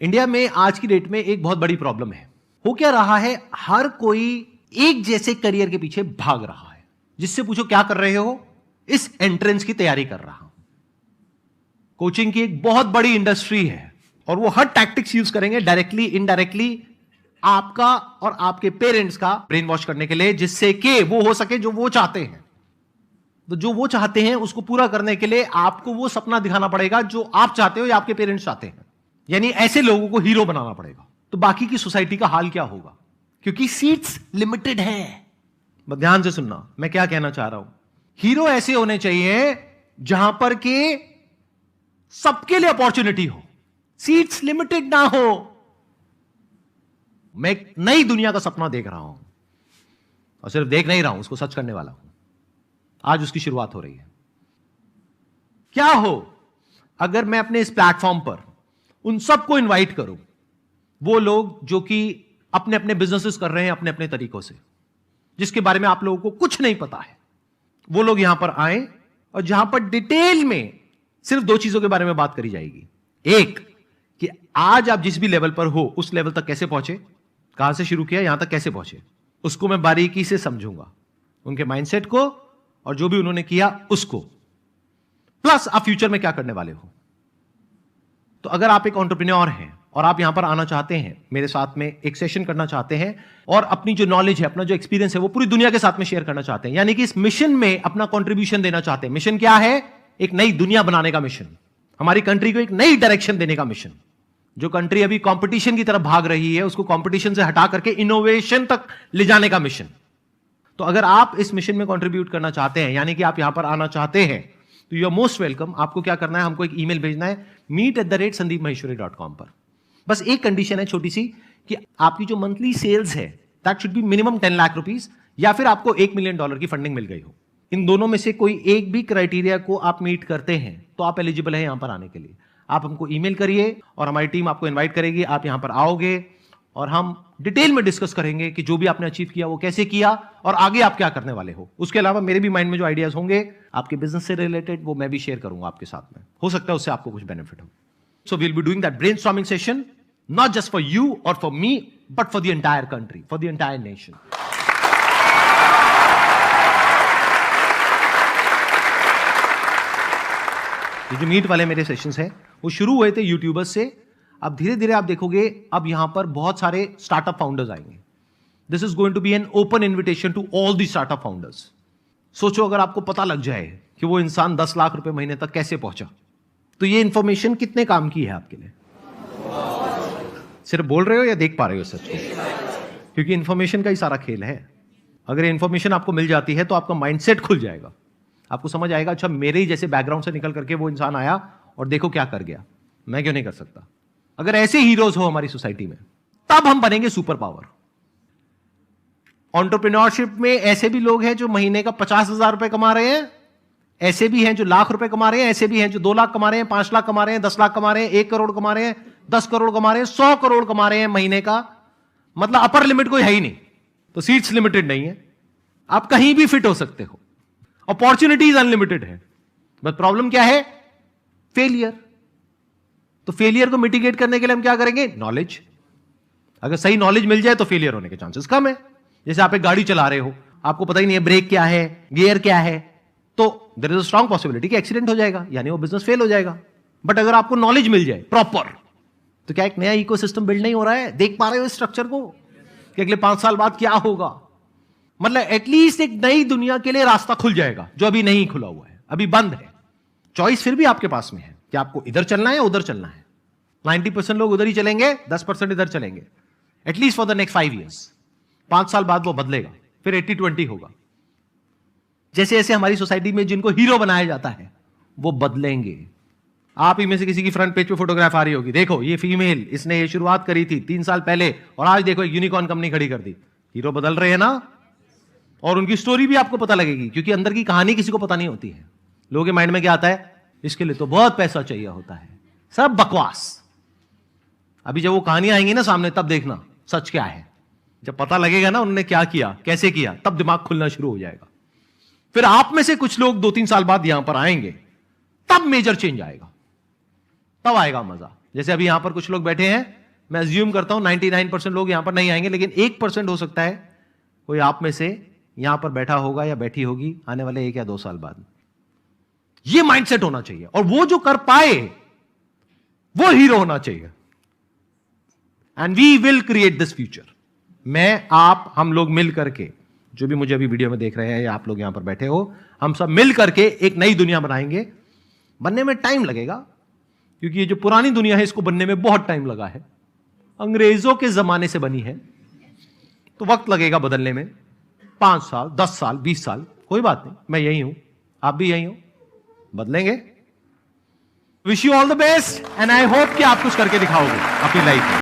India में आज की डेट में एक बहुत बड़ी प्रॉब्लम है। हो क्या रहा है, हर कोई एक जैसे करियर के पीछे भाग रहा है। जिससे पूछो क्या कर रहे हो, इस एंट्रेंस की तैयारी कर रहा हूं। कोचिंग की एक बहुत बड़ी इंडस्ट्री है और वो हर टैक्टिक्स यूज करेंगे डायरेक्टली इनडायरेक्टली आपका और आपके पेरेंट्स का ब्रेन वॉश करने के लिए, जिससे कि वो हो सके जो वो चाहते हैं। तो जो वो चाहते हैं उसको पूरा करने के लिए आपको वो सपना दिखाना पड़ेगा जो आप चाहते हो या आपके पेरेंट्स चाहते हैं। यानी ऐसे लोगों को हीरो बनाना पड़ेगा। तो बाकी की सोसाइटी का हाल क्या होगा, क्योंकि सीट्स लिमिटेड है। ध्यान से सुनना मैं क्या कहना चाह रहा हूं। हीरो ऐसे होने चाहिए जहां पर के सबके लिए अपॉर्चुनिटी हो, सीट्स लिमिटेड ना हो। मैं एक नई दुनिया का सपना देख रहा हूं और सिर्फ देख नहीं रहा हूं, उसको सच करने वाला हूं। आज उसकी शुरुआत हो रही है। क्या हो अगर मैं अपने इस प्लेटफॉर्म पर उन सबको इनवाइट करूं, वो लोग जो कि अपने अपने बिजनेसेस कर रहे हैं अपने अपने तरीकों से, जिसके बारे में आप लोगों को कुछ नहीं पता है, वो लोग यहां पर आए और जहां पर डिटेल में सिर्फ दो चीजों के बारे में बात करी जाएगी। एक कि आज आप जिस भी लेवल पर हो उस लेवल तक कैसे पहुंचे, कहां से शुरू किया यहां तक कैसे पहुंचे, उसको मैं बारीकी से समझूंगा, उनके माइंडसेट को और जो भी उन्होंने किया उसको, प्लस आप फ्यूचर में क्या करने वाले हो। तो अगर आप एक एंटरप्रेन्योर हैं और आप यहां पर आना चाहते हैं, मेरे साथ में एक सेशन करना चाहते हैं और अपनी जो नॉलेज है, अपना जो एक्सपीरियंस है वो पूरी दुनिया के साथ में शेयर करना चाहते हैं, यानी कि इस मिशन में अपना कंट्रीब्यूशन देना चाहते हैं। मिशन क्या है? एक नई दुनिया बनाने का मिशन, हमारी कंट्री को एक नई डायरेक्शन देने का मिशन। जो कंट्री अभी कंपटीशन की तरफ भाग रही है उसको कंपटीशन से हटा करके इनोवेशन तक ले जाने का मिशन। तो अगर आप इस मिशन में कंट्रीब्यूट करना चाहते हैं, यानी कि आप यहां पर आना चाहते हैं, तो यू आर मोस्ट वेलकम। आपको क्या करना है, हमको एक ईमेल भेजना है meet@sandeepmaheshwari.com पर। बस एक कंडीशन है छोटी सी, कि आपकी जो मंथली सेल्स है that should be minimum 10 lakh rupees, या फिर आपको $1 मिलियन की फंडिंग मिल गई हो। इन दोनों में से कोई एक भी क्राइटेरिया को आप मीट करते हैं तो आप एलिजिबल हैं यहां पर आने के लिए। आप हमको ईमेल करिए और हमारी टीम आपको इन्वाइट करेगी। आप यहां पर आओगे और हम डिटेल में डिस्कस करेंगे कि जो भी आपने अचीव किया वो कैसे किया और आगे आप क्या करने वाले हो। उसके अलावा मेरे भी माइंड में जो आइडियाज होंगे आपके बिजनेस से रिलेटेड, वो मैं भी शेयर करूंगा आपके साथ में। हो सकता है उससे आपको कुछ बेनिफिट हो। So we will be doing that brainstorming session, not just for you और for me, but for the entire country, for the entire nation. ये जो मीट वाले मेरे सेशंस हैं वो शुरू हुए थे यूट्यूबर्स से। अब धीरे धीरे आप देखोगे अब यहां पर बहुत सारे स्टार्टअप फाउंडर्स आएंगे। This is going to be an open invitation to all the startup founders. सोचो अगर आपको पता लग जाए कि वो इंसान 10 लाख रुपए महीने तक कैसे पहुंचा, तो ये इंफॉर्मेशन कितने काम की है आपके लिए। सिर्फ बोल रहे हो या देख पा रहे हो सच को? क्योंकि इंफॉर्मेशन का ही सारा खेल है। अगर इंफॉर्मेशन आपको मिल जाती है तो आपका माइंडसेट खुल जाएगा। आपको समझ आएगा, अच्छा मेरे ही जैसे बैकग्राउंड से निकल करके वो इंसान आया और देखो क्या कर गया, मैं क्यों नहीं कर सकता। अगर ऐसे हीरोज हो हमारी सोसाइटी में, तब हम बनेंगे सुपर पावर। एंटरप्रेन्योरशिप में ऐसे भी लोग हैं जो महीने का 50,000 रुपए कमा रहे हैं, ऐसे भी हैं जो लाख रुपए कमा रहे हैं, ऐसे भी हैं जो 2 लाख कमा रहे हैं, 5 लाख कमा रहे हैं, 10 लाख कमा रहे हैं, 1 करोड़ कमा रहे हैं, 10 करोड़ कमा रहे हैं, 100 करोड़ कमा रहे हैं महीने का। मतलब अपर लिमिट कोई है ही नहीं। तो सीट्स लिमिटेड नहीं है, आप कहीं भी फिट हो सकते हो, अपॉर्चुनिटीज अनलिमिटेड है। बट प्रॉब्लम क्या है? फेलियर। तो फेलियर को मिटिगेट करने के लिए हम क्या करेंगे? नॉलेज। अगर सही नॉलेज मिल जाए तो फेलियर होने के चांसेस कम है। जैसे आप एक गाड़ी चला रहे हो, आपको पता ही नहीं है ब्रेक क्या है, गियर क्या है, तो there is a strong possibility कि एक्सीडेंट हो जाएगा, यानी वो बिजनेस फेल हो जाएगा। बट अगर आपको नॉलेज मिल जाए प्रॉपर, तो क्या एक नया इकोसिस्टम बिल्ड नहीं हो रहा है? देख पा रहे हो इस स्ट्रक्चर को कि अगले 5 साल बाद क्या होगा। मतलब एटलीस्ट एक नई दुनिया के लिए रास्ता खुल जाएगा जो अभी नहीं खुला हुआ है, अभी बंद है। चॉइस फिर भी आपके पास में है कि आपको इधर चलना है या उधर चलना है। 90% लोग उधर ही चलेंगे, 10% इधर चलेंगे, at least for the next 5 years. 5 साल बाद वो बदलेगा, फिर 80-20 होगा। जैसे जैसे हमारी सोसाइटी में जिनको हीरो बनाया जाता है वो बदलेंगे। आप ही में से किसी की फ्रंट पेज पे फोटोग्राफ आ रही होगी, देखो ये फीमेल, इसने ये शुरुआत करी थी 3 साल पहले और आज देखो एक यूनिकॉर्न कंपनी खड़ी कर दी। हीरो बदल रहे हैं ना, और उनकी स्टोरी भी आपको पता लगेगी, क्योंकि अंदर की कहानी किसी को पता नहीं होती है। लोगों के माइंड में क्या आता है? इसके लिए तो बहुत पैसा चाहिए होता है। सब बकवास। अभी जब वो कहानी आएंगी ना सामने, तब देखना सच क्या है। जब पता लगेगा ना उन्होंने क्या किया, कैसे किया, तब दिमाग खुलना शुरू हो जाएगा। फिर आप में से कुछ लोग 2-3 साल बाद यहां पर आएंगे, तब मेजर चेंज आएगा, तब आएगा मजा। जैसे अभी यहां पर कुछ लोग बैठे हैं, मैं अज्यूम करता हूं 99% लोग यहां पर नहीं आएंगे, लेकिन 1% हो सकता है कोई आप में से यहां पर बैठा होगा या बैठी होगी आने वाले 1 या 2 साल बाद। यह माइंडसेट होना चाहिए, और वो जो कर पाए वो हीरो होना चाहिए। And we will create this future. मैं, आप, हम लोग मिल करके, जो भी मुझे अभी वीडियो में देख रहे हैं या आप लोग यहां पर बैठे हो, हम सब मिल करके एक नई दुनिया बनाएंगे। बनने में टाइम लगेगा, क्योंकि ये जो पुरानी दुनिया है इसको बनने में बहुत टाइम लगा है, अंग्रेजों के जमाने से बनी है, तो वक्त लगेगा बदलने में। 5 साल, 10 साल, 20 साल, कोई बात नहीं, मैं यही हूं, आप भी यही हो, बदलेंगे। Wish you all the best, and I hope कि आप कुछ करके दिखाओगे अपनी लाइफ में।